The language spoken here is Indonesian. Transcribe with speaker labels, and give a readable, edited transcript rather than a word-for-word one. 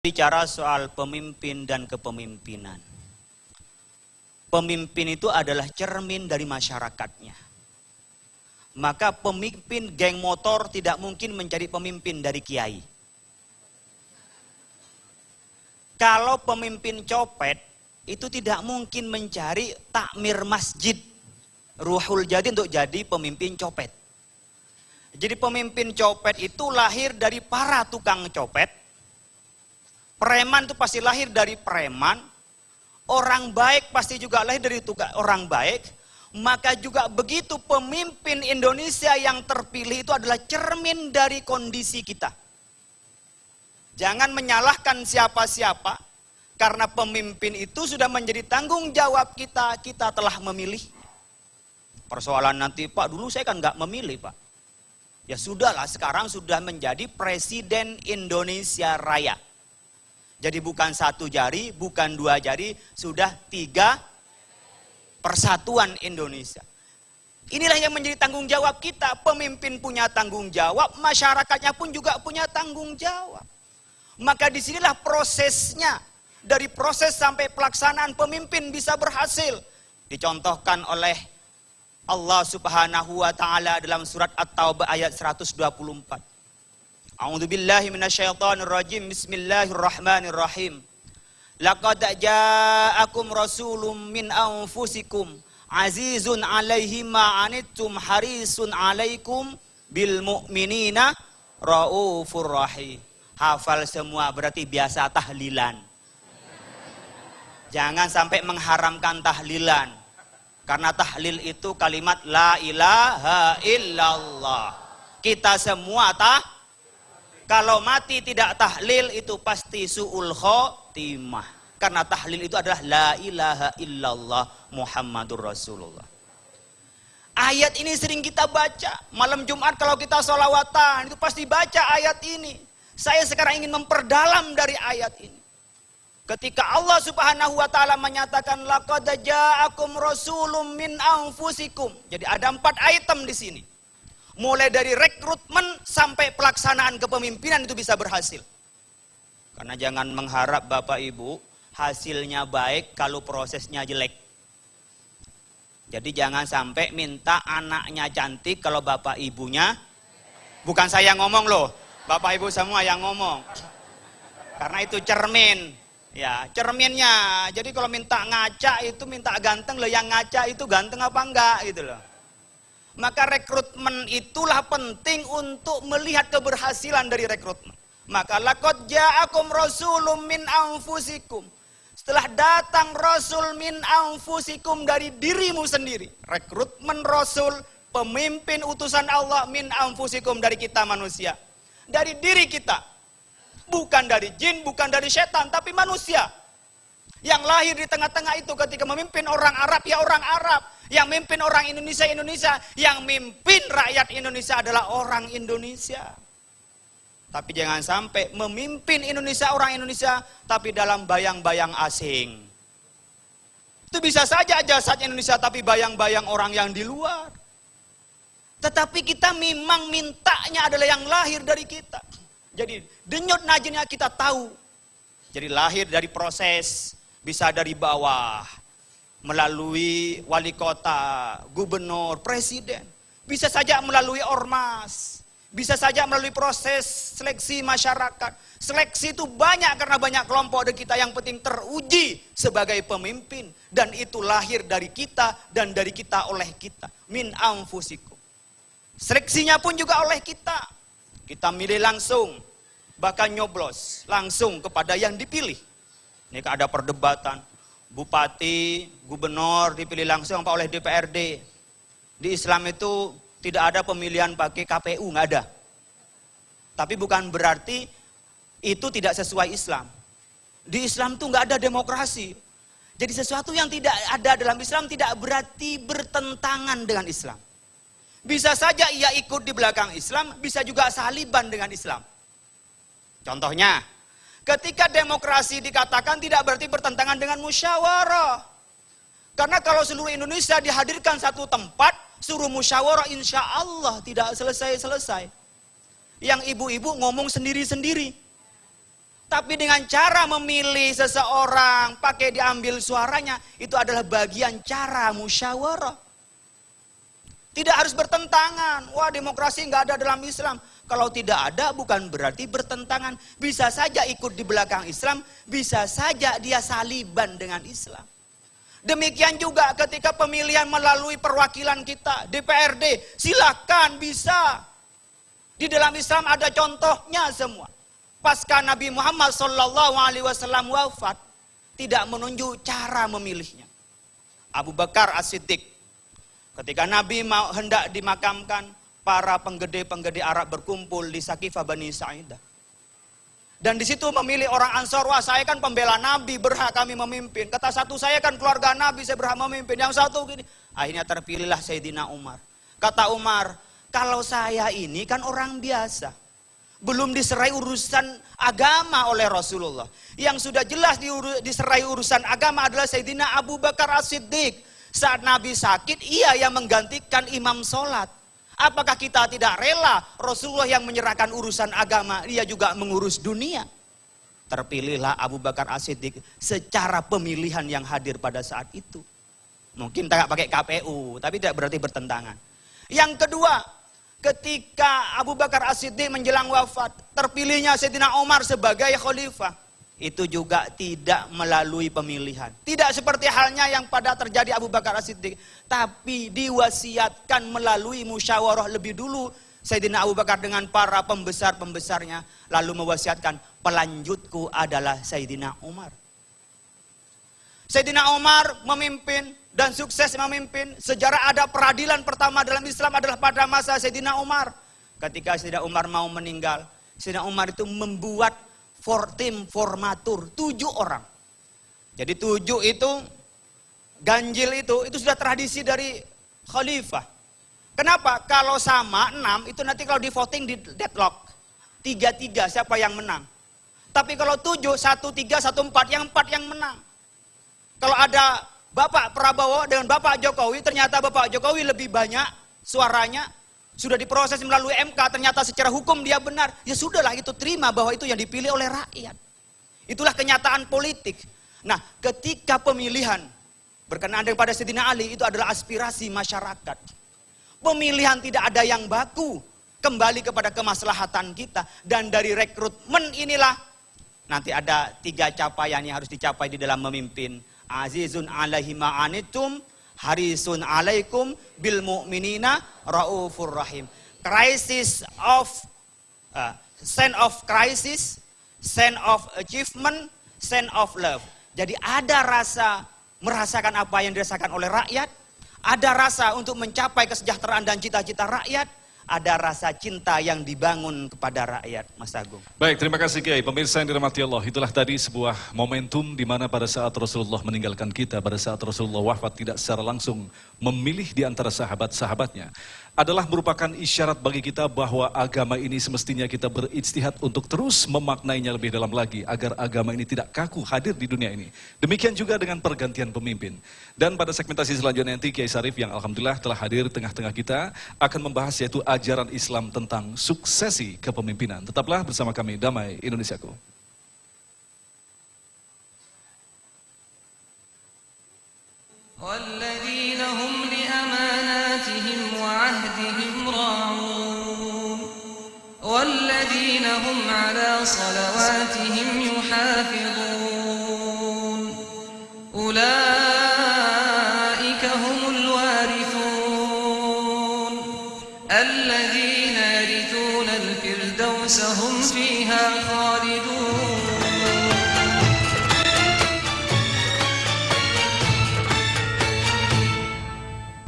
Speaker 1: Bicara soal pemimpin dan kepemimpinan. Pemimpin itu adalah cermin dari masyarakatnya. Maka pemimpin geng motor tidak mungkin menjadi pemimpin dari kiai. Kalau pemimpin copet itu tidak mungkin mencari takmir masjid Ruhul Jadi untuk jadi pemimpin copet. Jadi pemimpin copet itu lahir dari para tukang copet. Preman itu pasti lahir dari preman, orang baik pasti juga lahir dari orang baik, maka juga begitu pemimpin Indonesia yang terpilih itu adalah cermin dari kondisi kita. Jangan menyalahkan siapa-siapa, karena pemimpin itu sudah menjadi tanggung jawab kita, kita telah memilih. Persoalan nanti, Pak dulu saya kan nggak memilih Pak. Ya sudahlah, sekarang sudah menjadi Presiden Indonesia Raya. Jadi bukan satu jari, bukan dua jari, sudah 3 persatuan Indonesia. Inilah yang menjadi tanggung jawab kita. Pemimpin punya tanggung jawab, masyarakatnya pun juga punya tanggung jawab. Maka disinilah prosesnya. Dari proses sampai pelaksanaan pemimpin bisa berhasil. Dicontohkan oleh Allah Subhanahu wa Ta'ala dalam surat At-Taubah ayat 124. A'udzubillahi minasyaitonirrajim. Bismillahirrahmanirrahim. Laqad ja'akum rasulun min anfusikum azizun 'alaihi ma 'anittum harisun 'alaikum bil mu'minina raufur rahim. Hafal semua berarti biasa tahlilan. Jangan sampai mengharamkan tahlilan. Karena tahlil itu kalimat la ilaha illallah. Kita semua kalau mati tidak tahlil itu pasti su'ul khotimah. Karena tahlil itu adalah la ilaha illallah Muhammadur Rasulullah. Ayat ini sering kita baca. Malam Jumat kalau kita sholawatan itu pasti baca ayat ini. Saya sekarang ingin memperdalam dari ayat ini. Ketika Allah Subhanahu wa Ta'ala menyatakan laqad ja'akum rasulun min anfusikum. Jadi ada 4 item di sini. Mulai dari rekrutmen sampai pelaksanaan kepemimpinan itu bisa berhasil. Karena jangan mengharap Bapak Ibu hasilnya baik kalau prosesnya jelek. Jadi jangan sampai minta anaknya cantik kalau Bapak Ibunya, bukan saya ngomong loh, Bapak Ibu semua yang ngomong. Karena itu cermin, ya cerminnya. Jadi kalau minta ngaca itu minta ganteng loh, yang ngaca itu ganteng apa enggak gitu loh. Maka rekrutmen itulah penting untuk melihat keberhasilan dari rekrutmen. Maka laqad ja'akum rasulun min anfusikum. Setelah datang rasul min anfusikum dari dirimu sendiri. Rekrutmen rasul, pemimpin utusan Allah min anfusikum dari kita manusia. Dari diri kita. Bukan dari jin, bukan dari setan, tapi manusia. Yang lahir di tengah-tengah itu ketika memimpin orang Arab, ya orang Arab. Yang memimpin orang Indonesia, Indonesia. Yang memimpin rakyat Indonesia adalah orang Indonesia. Tapi jangan sampai memimpin Indonesia, orang Indonesia, tapi dalam bayang-bayang asing. Itu bisa saja jasad Indonesia, tapi bayang-bayang orang yang di luar. Tetapi kita memang mintanya adalah yang lahir dari kita. Jadi denyut najinnya kita tahu. Jadi lahir dari proses, bisa dari bawah. Melalui wali kota, gubernur, presiden. Bisa saja melalui ormas. Bisa saja melalui proses seleksi masyarakat. Seleksi itu banyak karena banyak kelompok dari kita yang penting teruji sebagai pemimpin. Dan itu lahir dari kita dan dari kita oleh kita. Min anfusikum. Seleksinya pun juga oleh kita. Kita milih langsung. Bahkan nyoblos langsung kepada yang dipilih. Ini ada perdebatan. Bupati, gubernur dipilih langsung apa oleh DPRD. Di Islam itu tidak ada pemilihan pakai KPU, nggak ada. Tapi bukan berarti itu tidak sesuai Islam. Di Islam tuh nggak ada demokrasi. Jadi sesuatu yang tidak ada dalam Islam tidak berarti bertentangan dengan Islam. Bisa saja ia ikut di belakang Islam, bisa juga saliban dengan Islam. Contohnya, ketika demokrasi dikatakan tidak berarti bertentangan dengan musyawarah. Karena kalau seluruh Indonesia dihadirkan satu tempat, suruh musyawarah insya Allah tidak selesai-selesai. Yang ibu-ibu ngomong sendiri-sendiri. Tapi dengan cara memilih seseorang, pakai diambil suaranya, itu adalah bagian cara musyawarah. Tidak harus bertentangan. Wah, demokrasi nggak ada dalam Islam. Kalau tidak ada bukan berarti bertentangan. Bisa saja ikut di belakang Islam, bisa saja dia saliban dengan Islam. Demikian juga ketika pemilihan melalui perwakilan kita, DPRD, silakan bisa. Di dalam Islam ada contohnya semua. Pasca Nabi Muhammad SAW wafat, tidak menunjuk cara memilihnya. Abu Bakar As-Siddiq, ketika Nabi hendak dimakamkan, para penggede-penggede Arab berkumpul di Saqifah Bani Sa'idah. Dan di situ memilih orang Ansor, wah saya kan pembela Nabi, berhak kami memimpin. Kata satu, saya kan keluarga Nabi, saya berhak memimpin. Yang satu gini, akhirnya terpilihlah Sayyidina Umar. Kata Umar, kalau saya ini kan orang biasa. Belum diserai urusan agama oleh Rasulullah. Yang sudah jelas diserai urusan agama adalah Sayyidina Abu Bakar As-Siddiq. Saat Nabi sakit, ia yang menggantikan imam sholat. Apakah kita tidak rela Rasulullah yang menyerahkan urusan agama, dia juga mengurus dunia? Terpilihlah Abu Bakar As-Siddiq secara pemilihan yang hadir pada saat itu. Mungkin tidak pakai KPU, tapi tidak berarti bertentangan. Yang kedua, ketika Abu Bakar As-Siddiq menjelang wafat, terpilihnya Sayyidina Umar sebagai khalifah. Itu juga tidak melalui pemilihan. Tidak seperti halnya yang pada terjadi Abu Bakar As-Siddiq. Tapi diwasiatkan melalui musyawarah lebih dulu. Sayyidina Abu Bakar dengan para pembesar-pembesarnya. Lalu mewasiatkan, pelanjutku adalah Sayyidina Umar. Sayyidina Umar memimpin dan sukses memimpin. Sejarah ada peradilan pertama dalam Islam adalah pada masa Sayyidina Umar. Ketika Sayyidina Umar mau meninggal, Sayyidina Umar itu membuat tim formatur 7 orang. Jadi 7 itu ganjil itu sudah tradisi dari khalifah. Kenapa? Kalau sama 6 itu nanti kalau di voting di deadlock. 3-3 siapa yang menang. Tapi kalau 7, 1-3, 1-4, yang 4 yang menang. Kalau ada Bapak Prabowo dengan Bapak Jokowi, ternyata Bapak Jokowi lebih banyak suaranya. Sudah diproses melalui MK, ternyata secara hukum dia benar. Ya sudahlah, itu terima bahwa itu yang dipilih oleh rakyat. Itulah kenyataan politik. Nah, ketika pemilihan berkenaan daripada Sayyidina Ali, itu adalah aspirasi masyarakat. Pemilihan tidak ada yang baku, kembali kepada kemaslahatan kita. Dan dari rekrutmen inilah, nanti ada 3 capaian yang harus dicapai di dalam memimpin. Azizun alaihi ma'anitum, harisun alaikum bil mu'minina raufur rahim. Crisis of sense of crisis, sense of achievement, sense of love. Jadi ada rasa merasakan apa yang dirasakan oleh rakyat, ada rasa untuk mencapai kesejahteraan dan cita-cita rakyat, ada rasa cinta yang dibangun kepada rakyat, Mas Agung.
Speaker 2: Baik, terima kasih Kiai. Pemirsa yang dirahmati Allah, itulah tadi sebuah momentum di mana pada saat Rasulullah meninggalkan kita, pada saat Rasulullah wafat tidak secara langsung memilih di antara sahabat-sahabatnya, adalah merupakan isyarat bagi kita bahwa agama ini semestinya kita berijtihad untuk terus memaknainya lebih dalam lagi, agar agama ini tidak kaku hadir di dunia ini. Demikian juga dengan pergantian pemimpin. Dan pada segmentasi selanjutnya nanti Kiai Sarif yang alhamdulillah telah hadir tengah-tengah kita akan membahas yaitu ajaran Islam tentang suksesi kepemimpinan. Tetaplah bersama kami, Damai Indonesiaku.
Speaker 3: والذين هم لأماناتهم وعهدهم راعون والذين هم على صلواتهم يحافظون أولئك هم الوارثون الذين يرثون الفردوس هم فيها خالدون